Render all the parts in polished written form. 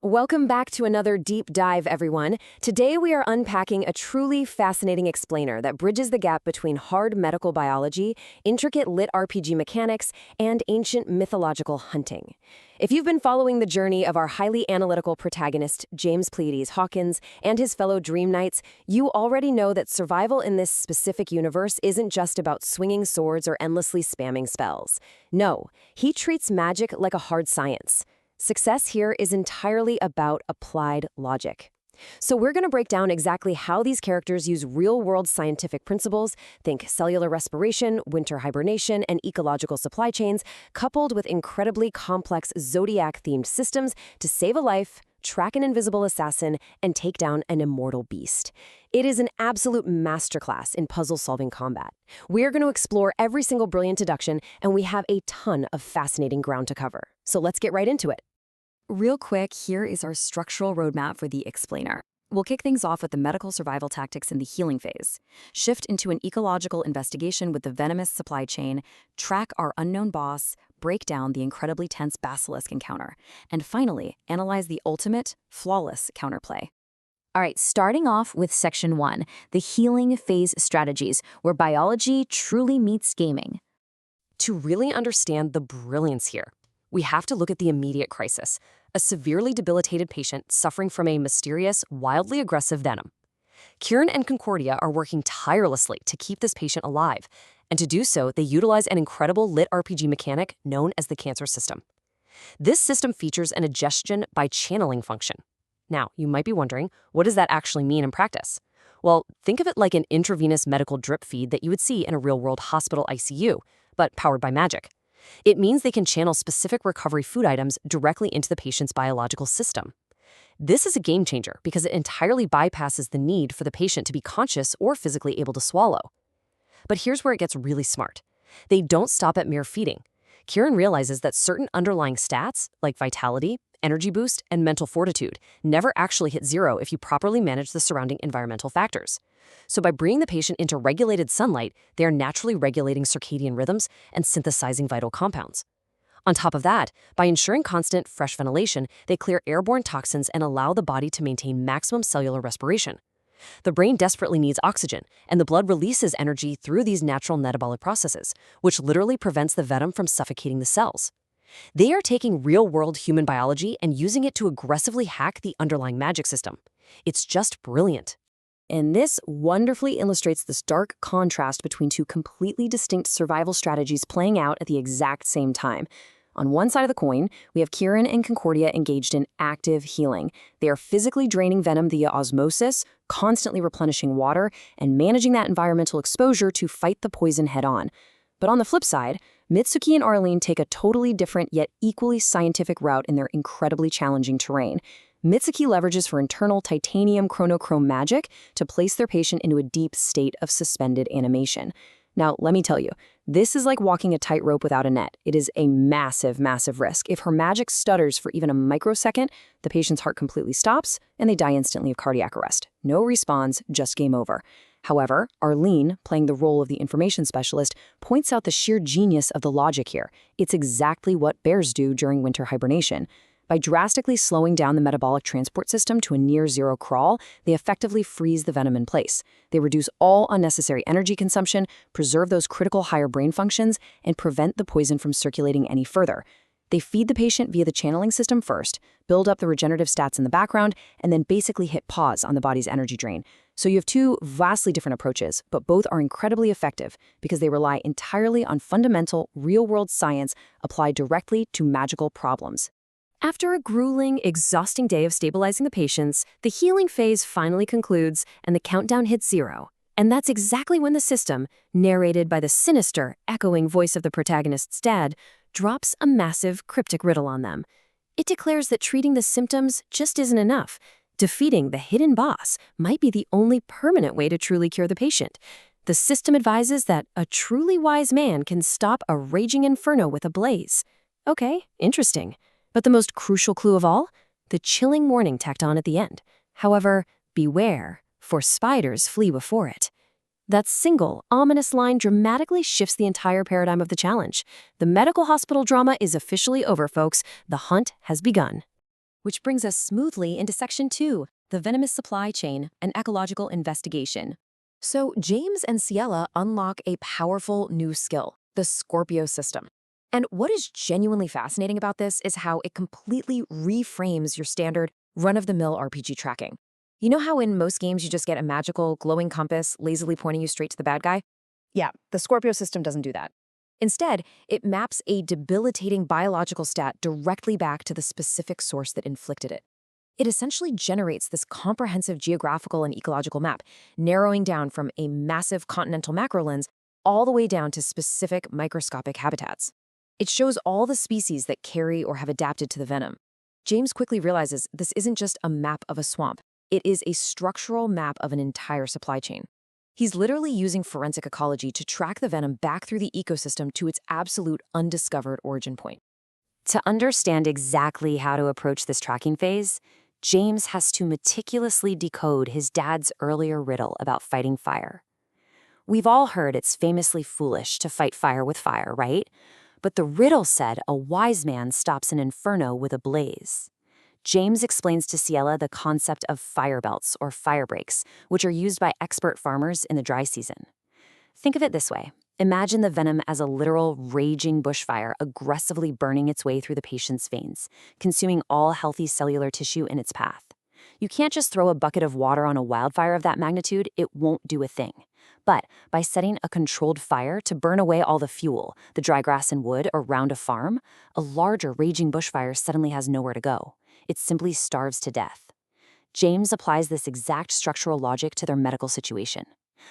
Welcome back to another deep dive, everyone. Today we are unpacking a truly fascinating explainer that bridges the gap between hard medical biology, intricate lit RPG mechanics, and ancient mythological hunting. If you've been following the journey of our highly analytical protagonist, James Pleiades Hawkins, and his fellow Dream Knights, you already know that survival in this specific universe isn't just about swinging swords or endlessly spamming spells. No, he treats magic like a hard science. Success here is entirely about applied logic. So we're going to break down exactly how these characters use real-world scientific principles, think cellular respiration, winter hibernation, and ecological supply chains, coupled with incredibly complex zodiac-themed systems to save a life, track an invisible assassin, and take down an immortal beast. It is an absolute masterclass in puzzle-solving combat. We're going to explore every single brilliant deduction, and we have a ton of fascinating ground to cover. So let's get right into it. Real quick, here is our structural roadmap for the explainer. We'll kick things off with the medical survival tactics in the healing phase, shift into an ecological investigation with the venomous supply chain, track our unknown boss, break down the incredibly tense Basilisk encounter, and finally, analyze the ultimate, flawless counterplay. All right, starting off with Section 1, the healing phase strategies, where biology truly meets gaming. To really understand the brilliance here, we have to look at the immediate crisis, a severely debilitated patient suffering from a mysterious, wildly aggressive venom. Kieran and Concordia are working tirelessly to keep this patient alive, and to do so, they utilize an incredible lit RPG mechanic known as the cancer system. This system features an egestion by channeling function. Now, you might be wondering, what does that actually mean in practice? Well, think of it like an intravenous medical drip feed that you would see in a real-world hospital ICU, but powered by magic. It means they can channel specific recovery food items directly into the patient's biological system. This is a game changer because it entirely bypasses the need for the patient to be conscious or physically able to swallow. But here's where it gets really smart. They don't stop at mere feeding. Kieran realizes that certain underlying stats, like vitality, energy boost, and mental fortitude, never actually hit zero if you properly manage the surrounding environmental factors. So by bringing the patient into regulated sunlight, they are naturally regulating circadian rhythms and synthesizing vital compounds. On top of that, by ensuring constant, fresh ventilation, they clear airborne toxins and allow the body to maintain maximum cellular respiration. The brain desperately needs oxygen, and the blood releases energy through these natural metabolic processes, which literally prevents the venom from suffocating the cells. They are taking real-world human biology and using it to aggressively hack the underlying magic system. It's just brilliant. And this wonderfully illustrates the stark contrast between two completely distinct survival strategies playing out at the exact same time. On one side of the coin, we have Kieran and Concordia engaged in active healing. They are physically draining venom via osmosis, constantly replenishing water, and managing that environmental exposure to fight the poison head-on. But on the flip side, Mitsuki and Arlene take a totally different yet equally scientific route in their incredibly challenging terrain. Mitsuki leverages for internal titanium chronochrome magic to place their patient into a deep state of suspended animation. Now, let me tell you, this is like walking a tightrope without a net. It is a massive, massive risk. If her magic stutters for even a microsecond, the patient's heart completely stops and they die instantly of cardiac arrest. No respawns, just game over. However, Arlene, playing the role of the information specialist, points out the sheer genius of the logic here. It's exactly what bears do during winter hibernation. By drastically slowing down the metabolic transport system to a near-zero crawl, they effectively freeze the venom in place. They reduce all unnecessary energy consumption, preserve those critical higher brain functions, and prevent the poison from circulating any further. They feed the patient via the channeling system first, build up the regenerative stats in the background, and then basically hit pause on the body's energy drain. So you have two vastly different approaches, but both are incredibly effective because they rely entirely on fundamental, real-world science applied directly to magical problems. After a grueling, exhausting day of stabilizing the patients, the healing phase finally concludes and the countdown hits zero. And that's exactly when the system, narrated by the sinister, echoing voice of the protagonist's dad, drops a massive, cryptic riddle on them. It declares that treating the symptoms just isn't enough. Defeating the hidden boss might be the only permanent way to truly cure the patient. The system advises that a truly wise man can stop a raging inferno with a blaze. Okay, interesting. But the most crucial clue of all? The chilling warning tacked on at the end. However, beware, for spiders flee before it. That single, ominous line dramatically shifts the entire paradigm of the challenge. The medical hospital drama is officially over, folks. The hunt has begun. Which brings us smoothly into Section 2, the venomous supply chain, an ecological investigation. So James and Ciela unlock a powerful new skill, the Scorpio system. And what is genuinely fascinating about this is how it completely reframes your standard run-of-the-mill RPG tracking. You know how in most games you just get a magical, glowing compass lazily pointing you straight to the bad guy? Yeah, the Scorpio system doesn't do that. Instead, it maps a debilitating biological stat directly back to the specific source that inflicted it. It essentially generates this comprehensive geographical and ecological map, narrowing down from a massive continental macro lens all the way down to specific microscopic habitats. It shows all the species that carry or have adapted to the venom. James quickly realizes this isn't just a map of a swamp. It is a structural map of an entire supply chain. He's literally using forensic ecology to track the venom back through the ecosystem to its absolute undiscovered origin point. To understand exactly how to approach this tracking phase, James has to meticulously decode his dad's earlier riddle about fighting fire. We've all heard it's famously foolish to fight fire with fire, right? But the riddle said a wise man stops an inferno with a blaze. James explains to Ciela the concept of fire belts or fire breaks, which are used by expert farmers in the dry season. Think of it this way. Imagine the venom as a literal raging bushfire aggressively burning its way through the patient's veins, consuming all healthy cellular tissue in its path. You can't just throw a bucket of water on a wildfire of that magnitude, it won't do a thing. But by setting a controlled fire to burn away all the fuel, the dry grass and wood around a farm, a larger raging bushfire suddenly has nowhere to go. It simply starves to death. James applies this exact structural logic to their medical situation.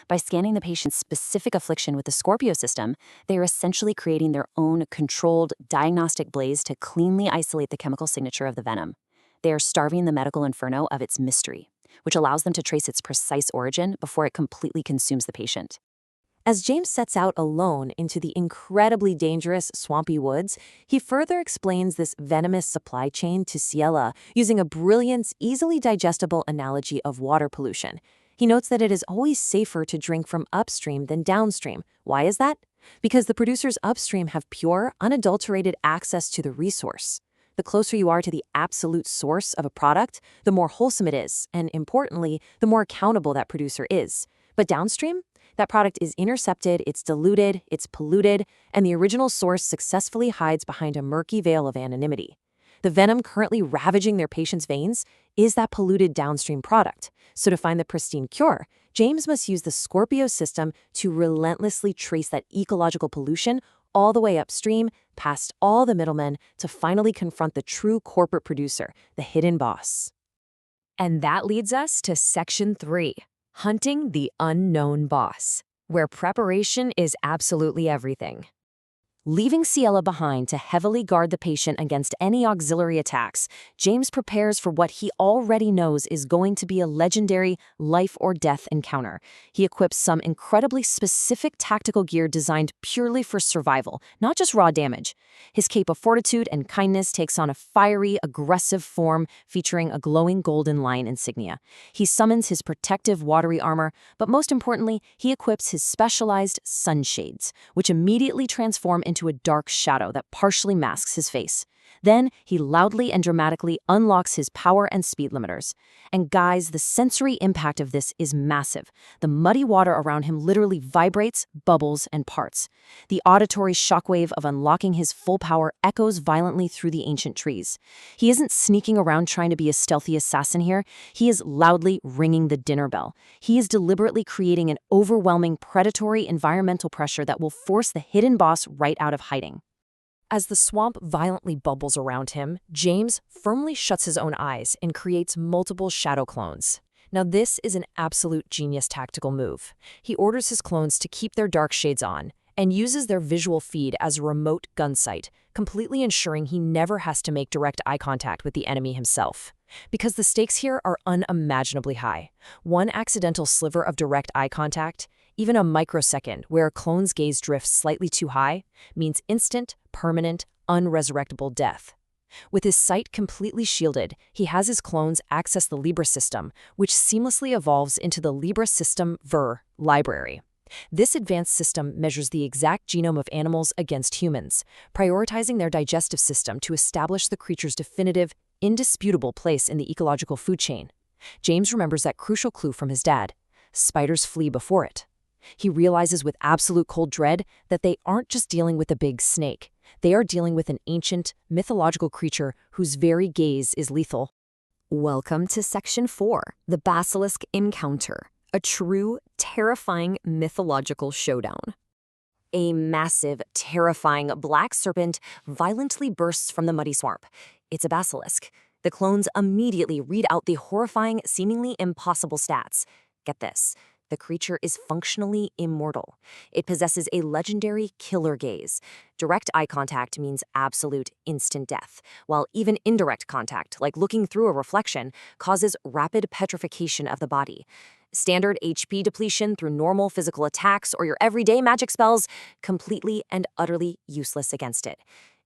By scanning the patient's specific affliction with the Scorpio system, they are essentially creating their own controlled diagnostic blaze to cleanly isolate the chemical signature of the venom. They are starving the medical inferno of its mystery, which allows them to trace its precise origin before it completely consumes the patient. As James sets out alone into the incredibly dangerous swampy woods, he further explains this venomous supply chain to Ciela using a brilliant, easily digestible analogy of water pollution. He notes that it is always safer to drink from upstream than downstream. Why is that? Because the producers upstream have pure, unadulterated access to the resource. The closer you are to the absolute source of a product, the more wholesome it is, and importantly, the more accountable that producer is. But downstream? That product is intercepted, it's diluted, it's polluted, and the original source successfully hides behind a murky veil of anonymity. The venom currently ravaging their patients' veins is that polluted downstream product. So to find the pristine cure, James must use the Scorpio system to relentlessly trace that ecological pollution all the way upstream, past all the middlemen, to finally confront the true corporate producer, the hidden boss. And that leads us to Section 3. Hunting the unknown boss, where preparation is absolutely everything. Leaving Ciela behind to heavily guard the patient against any auxiliary attacks, James prepares for what he already knows is going to be a legendary life-or-death encounter. He equips some incredibly specific tactical gear designed purely for survival, not just raw damage. His cape of fortitude and kindness takes on a fiery, aggressive form featuring a glowing golden lion insignia. He summons his protective watery armor, but most importantly, he equips his specialized sunshades, which immediately transform into a dark shadow that partially masks his face. Then he loudly and dramatically unlocks his power and speed limiters. And guys, the sensory impact of this is massive. The muddy water around him literally vibrates, bubbles, and parts. The auditory shockwave of unlocking his full power echoes violently through the ancient trees. He isn't sneaking around trying to be a stealthy assassin here. He is loudly ringing the dinner bell. He is deliberately creating an overwhelming predatory environmental pressure that will force the hidden boss right out of hiding. As the swamp violently bubbles around him, James firmly shuts his own eyes and creates multiple shadow clones. Now this is an absolute genius tactical move. He orders his clones to keep their dark shades on and uses their visual feed as a remote gun sight, completely ensuring he never has to make direct eye contact with the enemy himself. Because the stakes here are unimaginably high. One accidental sliver of direct eye contact, even a microsecond where a clone's gaze drifts slightly too high, means instant, permanent, unresurrectable death. With his sight completely shielded, he has his clones access the Libra system, which seamlessly evolves into the Libra System Ver library. This advanced system measures the exact genome of animals against humans, prioritizing their digestive system to establish the creature's definitive indisputable place in the ecological food chain. James remembers that crucial clue from his dad: spiders flee before it. He realizes with absolute cold dread that they aren't just dealing with a big snake. They are dealing with an ancient, mythological creature whose very gaze is lethal. Welcome to Section 4, the Basilisk Encounter, a true, terrifying mythological showdown. A massive, terrifying black serpent violently bursts from the muddy swamp. It's a basilisk. The clones immediately read out the horrifying, seemingly impossible stats. Get this. The creature is functionally immortal. It possesses a legendary killer gaze. Direct eye contact means absolute instant death, while even indirect contact, like looking through a reflection, causes rapid petrification of the body. Standard HP depletion through normal physical attacks or your everyday magic spells, completely and utterly useless against it.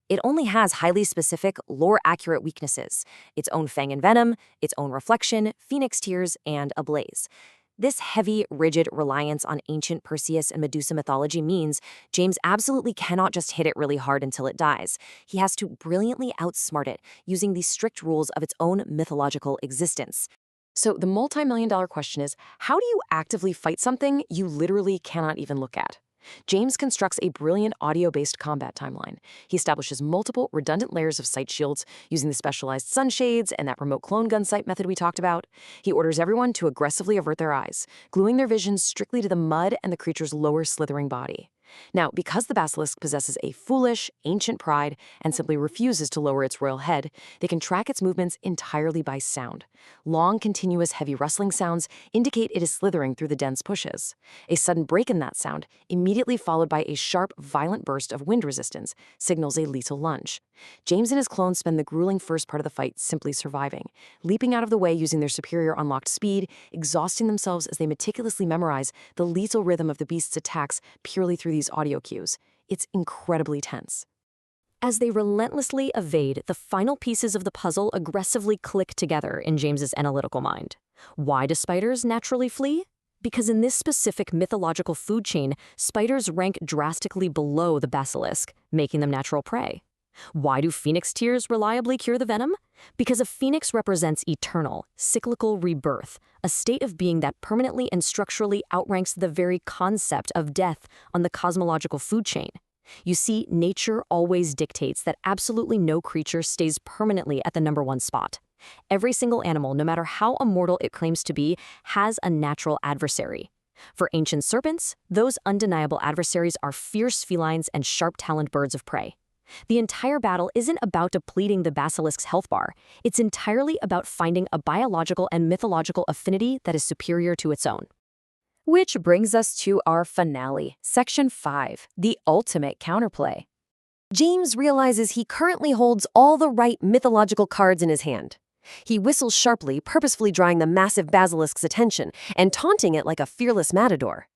It only has highly specific, lore-accurate weaknesses: its own fang and venom, its own reflection, phoenix tears, and a blaze. This heavy, rigid reliance on ancient Perseus and Medusa mythology means James absolutely cannot just hit it really hard until it dies. He has to brilliantly outsmart it, using the strict rules of its own mythological existence. So the multi-million-dollar question is, how do you actively fight something you literally cannot even look at? James constructs a brilliant audio-based combat timeline. He establishes multiple redundant layers of sight shields using the specialized sunshades and that remote clone gun sight method we talked about. He orders everyone to aggressively avert their eyes, gluing their vision strictly to the mud and the creature's lower slithering body. Now, because the basilisk possesses a foolish, ancient pride and simply refuses to lower its royal head, they can track its movements entirely by sound. Long, continuous, heavy rustling sounds indicate it is slithering through the dense bushes. A sudden break in that sound, immediately followed by a sharp, violent burst of wind resistance, signals a lethal lunge. James and his clones spend the grueling first part of the fight simply surviving, leaping out of the way using their superior unlocked speed, exhausting themselves as they meticulously memorize the lethal rhythm of the beast's attacks purely through these audio cues. It's incredibly tense. As they relentlessly evade, the final pieces of the puzzle aggressively click together in James's analytical mind. Why do spiders naturally flee? Because in this specific mythological food chain, spiders rank drastically below the basilisk, making them natural prey. Why do phoenix tears reliably cure the venom? Because a phoenix represents eternal, cyclical rebirth, a state of being that permanently and structurally outranks the very concept of death on the cosmological food chain. You see, nature always dictates that absolutely no creature stays permanently at the #1 spot. Every single animal, no matter how immortal it claims to be, has a natural adversary. For ancient serpents, those undeniable adversaries are fierce felines and sharp-taloned birds of prey. The entire battle isn't about depleting the basilisk's health bar. It's entirely about finding a biological and mythological affinity that is superior to its own. Which brings us to our finale, Section 5, the ultimate counterplay. James realizes he currently holds all the right mythological cards in his hand. He whistles sharply, purposefully drawing the massive basilisk's attention and taunting it like a fearless matador.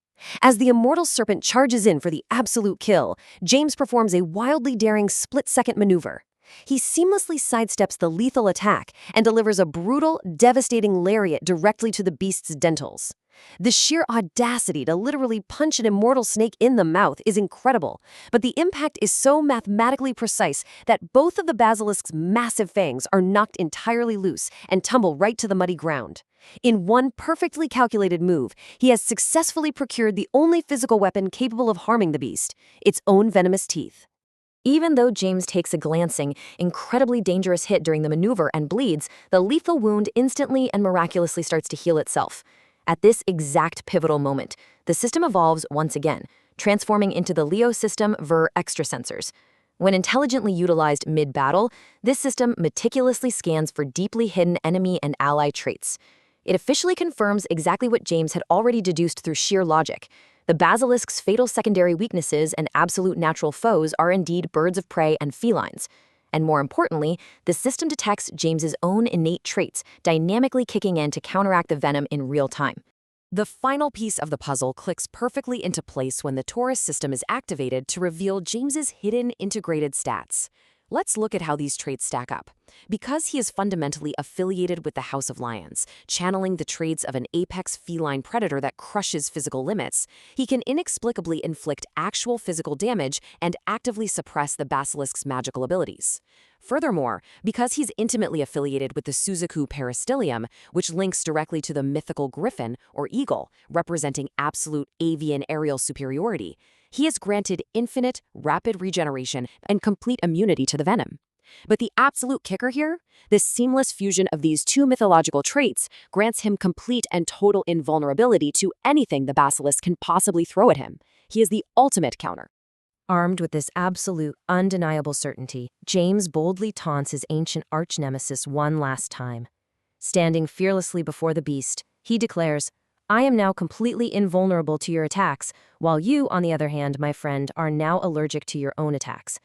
As the immortal serpent charges in for the absolute kill, James performs a wildly daring split-second maneuver. He seamlessly sidesteps the lethal attack and delivers a brutal, devastating lariat directly to the beast's dentals. The sheer audacity to literally punch an immortal snake in the mouth is incredible, but the impact is so mathematically precise that both of the basilisk's massive fangs are knocked entirely loose and tumble right to the muddy ground. In one perfectly calculated move, he has successfully procured the only physical weapon capable of harming the beast, its own venomous teeth. Even though James takes a glancing, incredibly dangerous hit during the maneuver and bleeds, the lethal wound instantly and miraculously starts to heal itself. At this exact pivotal moment, the system evolves once again, transforming into the Leo system ver extrasensors. When intelligently utilized mid-battle, this system meticulously scans for deeply hidden enemy and ally traits. It officially confirms exactly what James had already deduced through sheer logic. The basilisk's fatal secondary weaknesses and absolute natural foes are indeed birds of prey and felines. And more importantly, the system detects James's own innate traits, dynamically kicking in to counteract the venom in real time. The final piece of the puzzle clicks perfectly into place when the Taurus system is activated to reveal James's hidden integrated stats. Let's look at how these traits stack up. Because he is fundamentally affiliated with the House of Lions, channeling the traits of an apex feline predator that crushes physical limits, he can inexplicably inflict actual physical damage and actively suppress the basilisk's magical abilities. Furthermore, because he's intimately affiliated with the Suzaku peristilium, which links directly to the mythical griffin or eagle, representing absolute avian aerial superiority, he is granted infinite, rapid regeneration and complete immunity to the venom. But the absolute kicker here, this seamless fusion of these two mythological traits grants him complete and total invulnerability to anything the basilisk can possibly throw at him. He is the ultimate counter. Armed with this absolute, undeniable certainty, James boldly taunts his ancient arch-nemesis one last time. Standing fearlessly before the beast, he declares, "I am now completely invulnerable to your attacks, while you, on the other hand, my friend, are now allergic to your own attacks."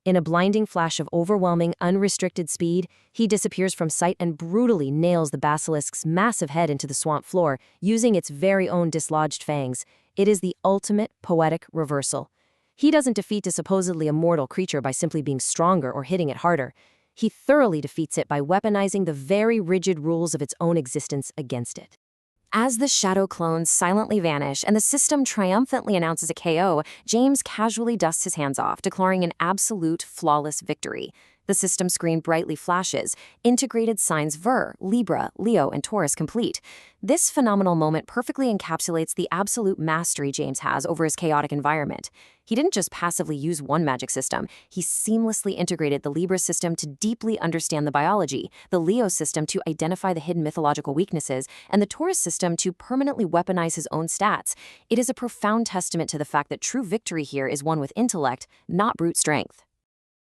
In a blinding flash of overwhelming, unrestricted speed, he disappears from sight and brutally nails the basilisk's massive head into the swamp floor, using its very own dislodged fangs. It is the ultimate poetic reversal. He doesn't defeat a supposedly immortal creature by simply being stronger or hitting it harder. He thoroughly defeats it by weaponizing the very rigid rules of its own existence against it. As the shadow clones silently vanish and the system triumphantly announces a KO, James casually dusts his hands off, declaring an absolute, flawless victory. The system screen brightly flashes, integrated signs Ver, Libra, Leo, and Taurus complete. This phenomenal moment perfectly encapsulates the absolute mastery James has over his chaotic environment. He didn't just passively use one magic system, he seamlessly integrated the Libra system to deeply understand the biology, the Leo system to identify the hidden mythological weaknesses, and the Taurus system to permanently weaponize his own stats. It is a profound testament to the fact that true victory here is won with intellect, not brute strength.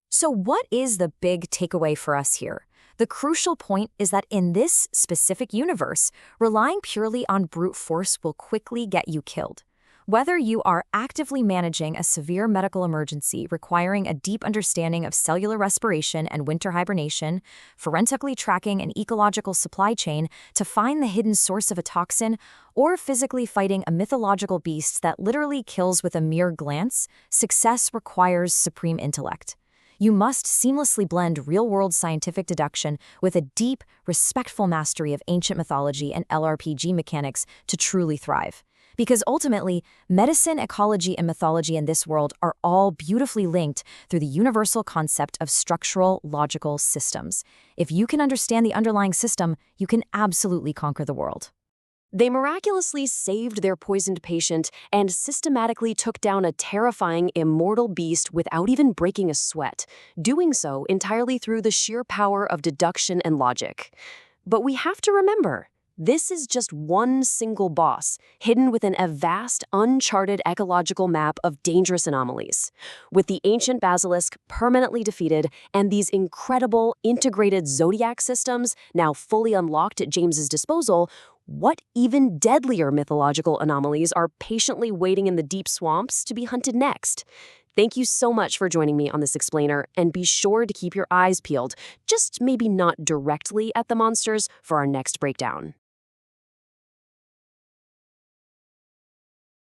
So what is the big takeaway for us here? The crucial point is that in this specific universe, relying purely on brute force will quickly get you killed. Whether you are actively managing a severe medical emergency requiring a deep understanding of cellular respiration and winter hibernation, forensically tracking an ecological supply chain to find the hidden source of a toxin, or physically fighting a mythological beast that literally kills with a mere glance, success requires supreme intellect. You must seamlessly blend real-world scientific deduction with a deep, respectful mastery of ancient mythology and LRPG mechanics to truly thrive. Because ultimately, medicine, ecology, and mythology in this world are all beautifully linked through the universal concept of structural, logical systems. If you can understand the underlying system, you can absolutely conquer the world. They miraculously saved their poisoned patient and systematically took down a terrifying, immortal beast without even breaking a sweat, doing so entirely through the sheer power of deduction and logic. But we have to remember, this is just one single boss, hidden within a vast, uncharted ecological map of dangerous anomalies. With the ancient basilisk permanently defeated and these incredible, integrated zodiac systems now fully unlocked at James's disposal, what even deadlier mythological anomalies are patiently waiting in the deep swamps to be hunted next? Thank you so much for joining me on this explainer, and be sure to keep your eyes peeled, just maybe not directly at the monsters, for our next breakdown.